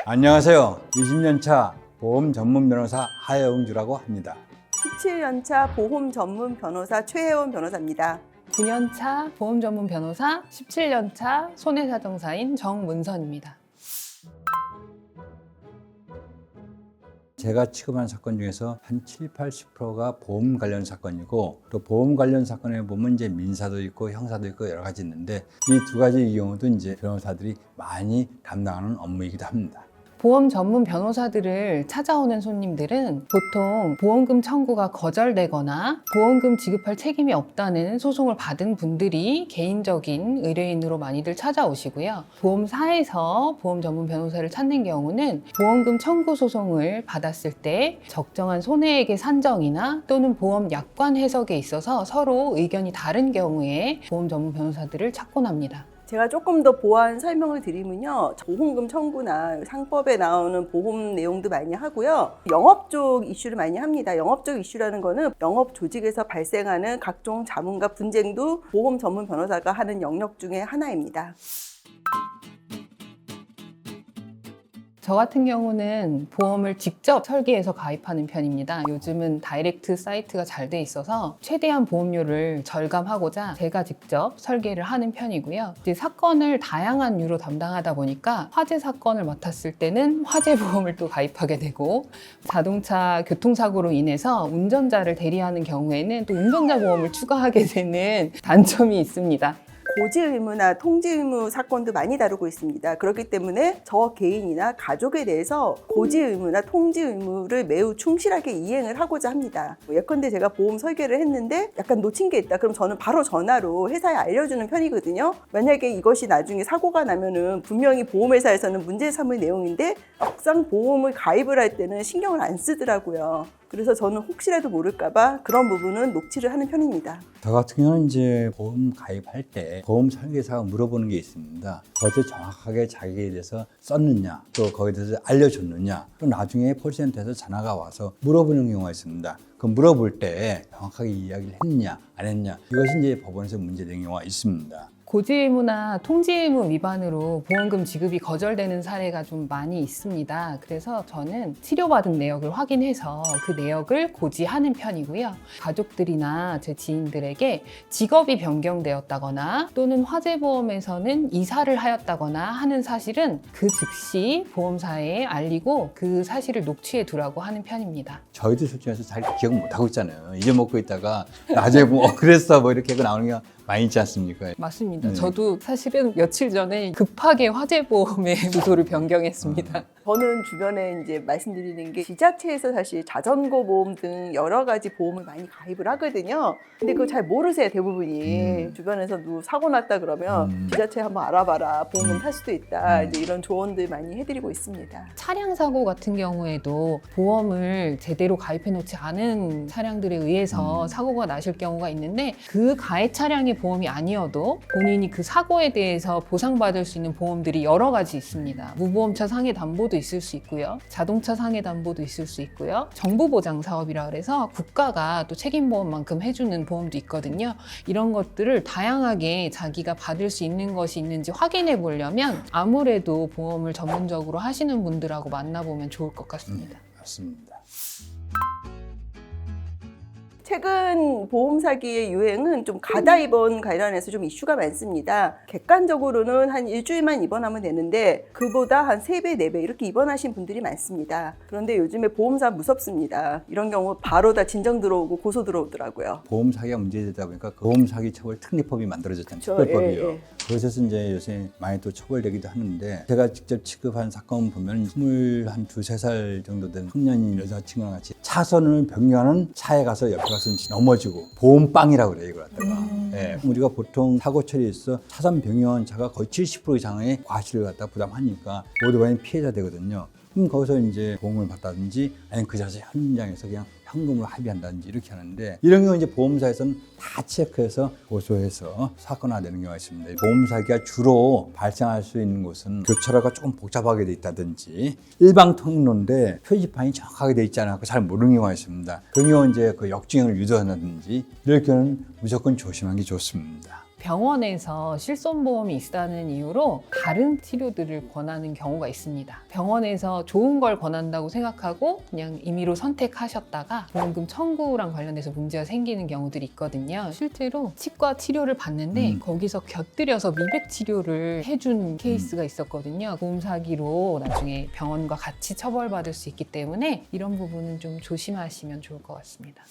안녕하세요. 20년차 보험 전문 변호사 하영주라고 합니다. 17년차 보험 전문 변호사 최혜원 변호사입니다. 9년차 보험 전문 변호사, 17년차 손해사정사인 정문선입니다. 제가 취급한 사건 중에서 한 70~80%가 보험 관련 사건이고, 또 보험 관련 사건에 보면 이제 민사도 있고 형사도 있고 여러 가지 있는데, 이 두 가지 경우도 이제 변호사들이 많이 담당하는 업무이기도 합니다. 보험 전문 변호사들을 찾아오는 손님들은 보통 보험금 청구가 거절되거나 보험금 지급할 책임이 없다는 소송을 받은 분들이 개인적인 의뢰인으로 많이들 찾아오시고요. 보험사에서 보험 전문 변호사를 찾는 경우는 보험금 청구 소송을 받았을 때 적정한 손해액의 산정이나 또는 보험 약관 해석에 있어서 서로 의견이 다른 경우에 보험 전문 변호사들을 찾곤 합니다. 제가 조금 더 보완 설명을 드리면요. 보험금 청구나 상법에 나오는 보험 내용도 많이 하고요. 영업 쪽 이슈를 많이 합니다. 영업 쪽 이슈라는 거는 영업 조직에서 발생하는 각종 자문과 분쟁도 보험 전문 변호사가 하는 영역 중에 하나입니다. 저 같은 경우는 보험을 직접 설계해서 가입하는 편입니다. 요즘은 다이렉트 사이트가 잘 돼 있어서 최대한 보험료를 절감하고자 제가 직접 설계를 하는 편이고요. 이제 사건을 다양한 유로 담당하다 보니까 화재 사건을 맡았을 때는 화재 보험을 또 가입하게 되고, 자동차 교통사고로 인해서 운전자를 대리하는 경우에는 또 운전자 보험을 추가하게 되는 단점이 있습니다. 고지 의무나 통지 의무 사건도 많이 다루고 있습니다. 그렇기 때문에 저 개인이나 가족에 대해서 고지 의무나 통지 의무를 매우 충실하게 이행을 하고자 합니다. 예컨대 제가 보험 설계를 했는데 약간 놓친 게 있다. 그럼 저는 바로 전화로 회사에 알려주는 편이거든요. 만약에 이것이 나중에 사고가 나면은 분명히 보험회사에서는 문제 삼을 내용인데 막상 보험을 가입을 할 때는 신경을 안 쓰더라고요. 그래서 저는 혹시라도 모를까봐 그런 부분은 녹취를 하는 편입니다. 저 같은 경우는 이제 보험 가입할 때 보험 설계사가 물어보는 게 있습니다. 어떻게 정확하게 자기에 대해서 썼느냐, 또 거기에 대해서 알려줬느냐, 또 나중에 콜센터에서 전화가 와서 물어보는 경우가 있습니다. 그 물어볼 때 정확하게 이야기를 했냐, 안 했냐, 이것이 이제 법원에서 문제되는 경우가 있습니다. 고지 의무나 통지 의무 위반으로 보험금 지급이 거절되는 사례가 좀 많이 있습니다. 그래서 저는 치료받은 내역을 확인해서 그 내역을 고지하는 편이고요. 가족들이나 제 지인들에게 직업이 변경되었다거나 또는 화재보험에서는 이사를 하였다거나 하는 사실은 그 즉시 보험사에 알리고 그 사실을 녹취해 두라고 하는 편입니다. 저희도 솔직히 해서 잘 기억 못하고 있잖아요. 잊어먹고 있다가 나중에 뭐 그랬어 뭐 이렇게 하고 나오는 게 많이 있지 않습니까? 맞습니다. 네. 저도 사실은 며칠 전에 급하게 화재보험의 주소를 변경했습니다. 저는 주변에 이제 말씀드리는 게 지자체에서 사실 자전거 보험 등 여러 가지 보험을 많이 가입을 하거든요. 근데 그거 잘 모르세요, 대부분이. 주변에서 누구 사고 났다 그러면 지자체 한번 알아봐라. 보험금 탈 수도 있다. 이제 이런 조언들 많이 해드리고 있습니다. 차량 사고 같은 경우에도 보험을 제대로 가입해 놓지 않은 차량들에 의해서 사고가 나실 경우가 있는데, 그 가해 차량의 보험이 아니어도 본인이 그 사고에 대해서 보상받을 수 있는 보험들이 여러 가지 있습니다. 무보험차 상해 담보도 있을 수 있고요. 자동차 상해 담보도 있을 수 있고요. 정부보장 사업이라 그래서 국가가 또 책임보험만큼 해주는 보험도 있거든요. 이런 것들을 다양하게 자기가 받을 수 있는 것이 있는지 확인해 보려면 아무래도 보험을 전문적으로 하시는 분들하고 만나보면 좋을 것 같습니다. 맞습니다. 최근 보험 사기의 유행은 좀 가다 입원 관련해서 좀 이슈가 많습니다. 객관적으로는 한 일주일만 입원하면 되는데 그보다 한 3배, 4배 이렇게 입원하신 분들이 많습니다. 그런데 요즘에 보험사 무섭습니다. 이런 경우 바로 다 진정 들어오고 고소 들어오더라고요. 보험 사기가 문제되다 보니까 그 보험 사기 처벌 특례법이 만들어졌잖아요. 그렇죠. 특별법이요. 예. 그래서 이제 요새 많이 또 처벌되기도 하는데, 제가 직접 취급한 사건 보면 23살 정도 된 청년 여자친구랑 같이 차선을 변경하는 차에 가서 옆에 가서 넘어지고, 보험빵이라고 그래요, 이걸 갖다가. 예, 우리가 보통 사고 처리에서 차선 변경한 차가 거의 70% 이상의 과실을 갖다 부담하니까 오토바이 피해자 되거든요. 그럼 거기서 이제 보험을 받다든지 아니면 그 자체 현장에서 그냥 현금으로 합의한다든지 이렇게 하는데, 이런 경우 이제 보험사에서는 다 체크해서 고소해서 사건화되는 경우가 있습니다. 보험 사기가 주로 발생할 수 있는 곳은 교차로가 조금 복잡하게 돼 있다든지 일방 통행로인데 표지판이 정확하게 돼 있지 않고 잘 모르는 경우가 있습니다. 그런 경우 이제 그 역주행을 유도한다든지 이럴 경우는 무조건 조심하는 게 좋습니다. 병원에서 실손보험이 있다는 이유로 다른 치료들을 권하는 경우가 있습니다. 병원에서 좋은 걸 권한다고 생각하고 그냥 임의로 선택하셨다가 보험금 청구랑 관련돼서 문제가 생기는 경우들이 있거든요. 실제로 치과 치료를 받는데 거기서 곁들여서 미백 치료를 해준 케이스가 있었거든요. 보험 사기로 나중에 병원과 같이 처벌받을 수 있기 때문에 이런 부분은 좀 조심하시면 좋을 것 같습니다.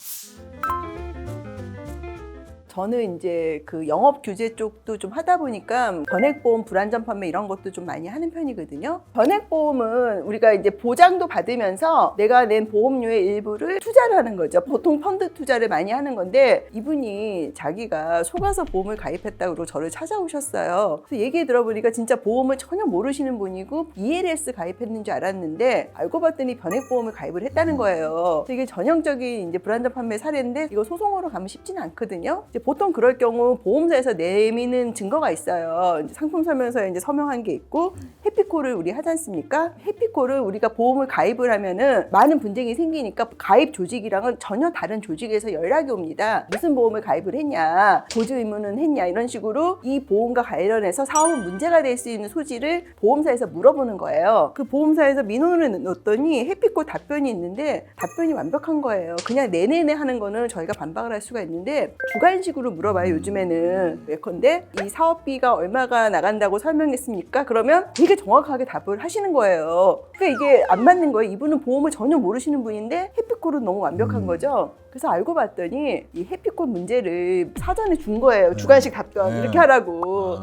저는 이제 그 영업 규제 쪽도 좀 하다 보니까 변액보험 불안전 판매 이런 것도 좀 많이 하는 편이거든요. 변액보험은 우리가 이제 보장도 받으면서 내가 낸 보험료의 일부를 투자를 하는 거죠. 보통 펀드 투자를 많이 하는 건데 이분이 자기가 속아서 보험을 가입했다고 저를 찾아오셨어요. 그래서 얘기 들어보니까 진짜 보험을 전혀 모르시는 분이고 ELS 가입했는 줄 알았는데 알고 봤더니 변액보험을 가입을 했다는 거예요. 그래서 이게 전형적인 이제 불안전 판매 사례인데 이거 소송으로 가면 쉽지는 않거든요. 이제 보통 그럴 경우 보험사에서 내미는 증거가 있어요. 이제 상품 설명서에 이제 서명한 게 있고 해피콜을 우리 하지 않습니까? 해피콜을 우리가 보험을 가입을 하면은 많은 분쟁이 생기니까 가입 조직이랑은 전혀 다른 조직에서 연락이 옵니다. 무슨 보험을 가입을 했냐, 보조 의무는 했냐 이런 식으로 이 보험과 관련해서 사업은 문제가 될 수 있는 소지를 보험사에서 물어보는 거예요. 그 보험사에서 민원을 넣었더니 해피콜 답변이 있는데 답변이 완벽한 거예요. 그냥 네네네 하는 거는 저희가 반박을 할 수가 있는데 주관식으로 물어봐요. 요즘에는. 예컨대 이 사업비가 얼마가 나간다고 설명했습니까? 그러면 되게 정확하게 답을 하시는 거예요. 그러니까 이게 안 맞는 거예요. 이분은 보험을 전혀 모르시는 분인데 해피콜은 너무 완벽한 거죠. 그래서 알고 봤더니 이 해피콜 문제를 사전에 준 거예요. 주관식 답변 이렇게 하라고.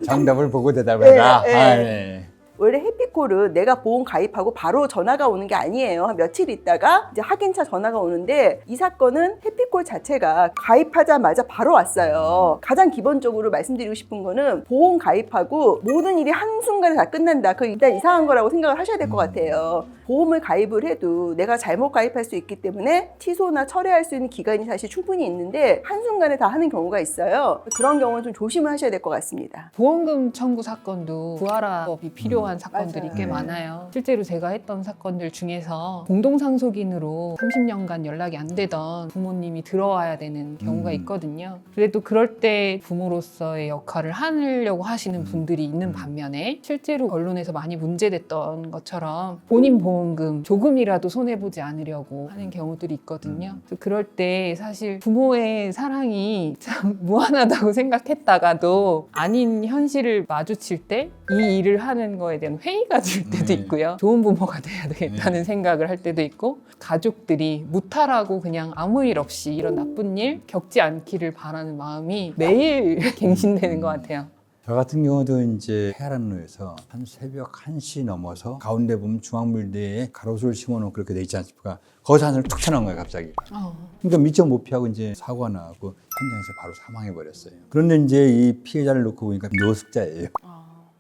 정답을 보고 대답해라. 네, 네. 네. 원래 해피콜은 내가 보험 가입하고 바로 전화가 오는 게 아니에요. 한 며칠 있다가 이제 확인차 전화가 오는데 이 사건은 해피콜 자체가 가입하자마자 바로 왔어요. 가장 기본적으로 말씀드리고 싶은 거는 보험 가입하고 모든 일이 한순간에 다 끝난다. 그거 일단 이상한 거라고 생각을 하셔야 될 것 같아요. 보험을 가입을 해도 내가 잘못 가입할 수 있기 때문에 취소나 철회할 수 있는 기간이 사실 충분히 있는데 한순간에 다 하는 경우가 있어요. 그런 경우는 좀 조심을 하셔야 될 것 같습니다. 보험금 청구 사건도 부활화법이 필요한 사건들이 맞아요. 꽤 많아요. 실제로 제가 했던 사건들 중에서 공동상속인으로 30년간 연락이 안 되던 부모님이 들어와야 되는 경우가 있거든요. 그래도 그럴 때 부모로서의 역할을 하려고 하시는 분들이 있는 반면에 실제로 언론에서 많이 문제됐던 것처럼 본인 보험금 조금이라도 손해보지 않으려고 하는 경우들이 있거든요. 그럴 때 사실 부모의 사랑이 참 무한하다고 생각했다가도 아닌 현실을 마주칠 때 이 일을 하는 거에 대한 회의가 들 때도 있고요. 좋은 부모가 돼야 되겠다는 생각을 할 때도 있고 가족들이 무탈하고 그냥 아무 일 없이 이런 나쁜 일 겪지 않기를 바라는 마음이 매일 갱신되는 것 같아요. 저 같은 경우도 이제 해안로에서 한 새벽 1시 넘어서 가운데 보면 중앙물대에 가로수를 심어놓고 그렇게 돼 있지 않습니까? 거기서 하늘을 툭 쳐나온 거예요, 갑자기. 그러니까 미처 못 피하고 이제 사고가 나고 현장에서 바로 사망해 버렸어요. 그런데 이제 이 피해자를 놓고 보니까 노숙자예요.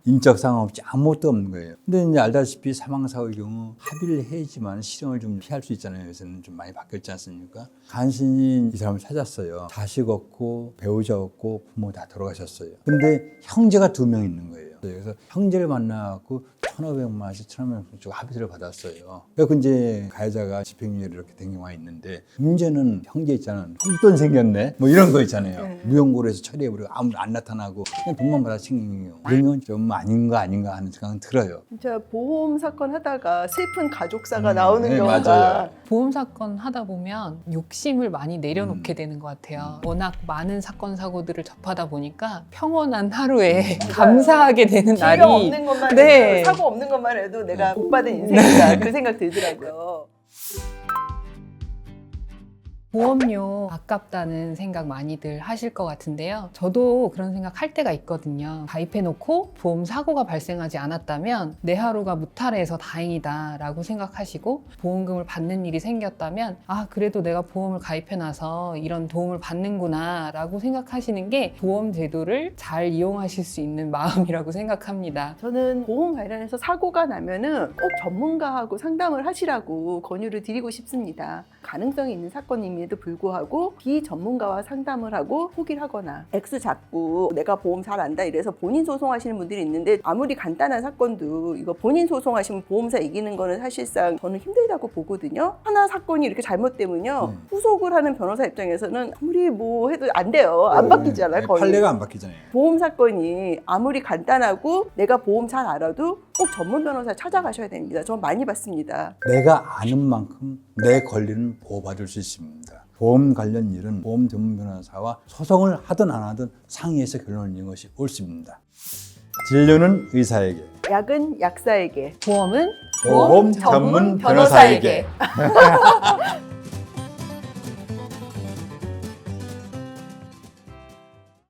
인적 상황 없이 아무것도 없는 거예요. 근데 이제 알다시피 사망사고의 경우 합의를 해야지만 실형을 좀 피할 수 있잖아요. 요새는 좀 많이 바뀌었지 않습니까? 간신히 이 사람을 찾았어요. 자식 없고 배우자 없고 부모 다 돌아가셨어요. 근데 형제가 2명 있는 거예요. 그래서 형제를 만나갖고 1,500만 원씩 1,500만 원씩 주고 합의를 받았어요. 그래서 이제 가해자가 집행유예를 이렇게 된 경우가 있는데 문제는 형제 있잖아요. 돈 생겼네. 뭐 이런 거 있잖아요. 무용고로 해서 처리해버리고 아무도 안 나타나고 그냥 돈만 받아 챙기는 경우. 이런 건 좀 아닌가 하는 생각은 들어요. 진짜 보험 사건 하다가 슬픈 가족사가 나오는 네, 경우가 맞아요. 보험 사건 하다 보면 욕심을 많이 내려놓게 되는 것 같아요. 워낙 많은 사건 사고들을 접하다 보니까 평온한 하루에 감사하게 되는 날이 기회가 없는 것만 네. 해도 사고 없는 것만 해도 내가 복 받은 인생이다 그 생각 들더라고요. 보험료 아깝다는 생각 많이들 하실 것 같은데요. 저도 그런 생각 할 때가 있거든요. 가입해놓고 보험 사고가 발생하지 않았다면 내 하루가 무탈해서 다행이다 라고 생각하시고 보험금을 받는 일이 생겼다면 아 그래도 내가 보험을 가입해놔서 이런 도움을 받는구나 라고 생각하시는 게 보험 제도를 잘 이용하실 수 있는 마음이라고 생각합니다. 저는 보험 관련해서 사고가 나면은 꼭 전문가하고 상담을 하시라고 권유를 드리고 싶습니다. 가능성이 있는 사건이면 보험임에도 불구하고 비전문가와 상담을 하고 포기를 하거나 액수 작고 내가 보험 잘 안다 이래서 본인 소송하시는 분들이 있는데 아무리 간단한 사건도 이거 본인 소송하시면 보험사 이기는 거는 사실상 저는 힘들다고 보거든요. 하나 사건이 이렇게 잘못되면요. 후속을 하는 변호사 입장에서는 아무리 뭐 해도 안 돼요. 안 바뀌잖아요. 거의. 판례가 안 바뀌잖아요. 보험 사건이 아무리 간단하고 내가 보험 잘 알아도 꼭 전문 변호사 찾아가셔야 됩니다. 저 많이 봤습니다. 내가 아는 만큼 내 권리는 보호받을 수 있습니다. 보험 관련 일은 보험 전문 변호사와 소송을 하든 안 하든 상의해서 결론을 내는 것이 옳습니다. 진료는 의사에게, 약은 약사에게, 보험은 보험 전문 변호사에게.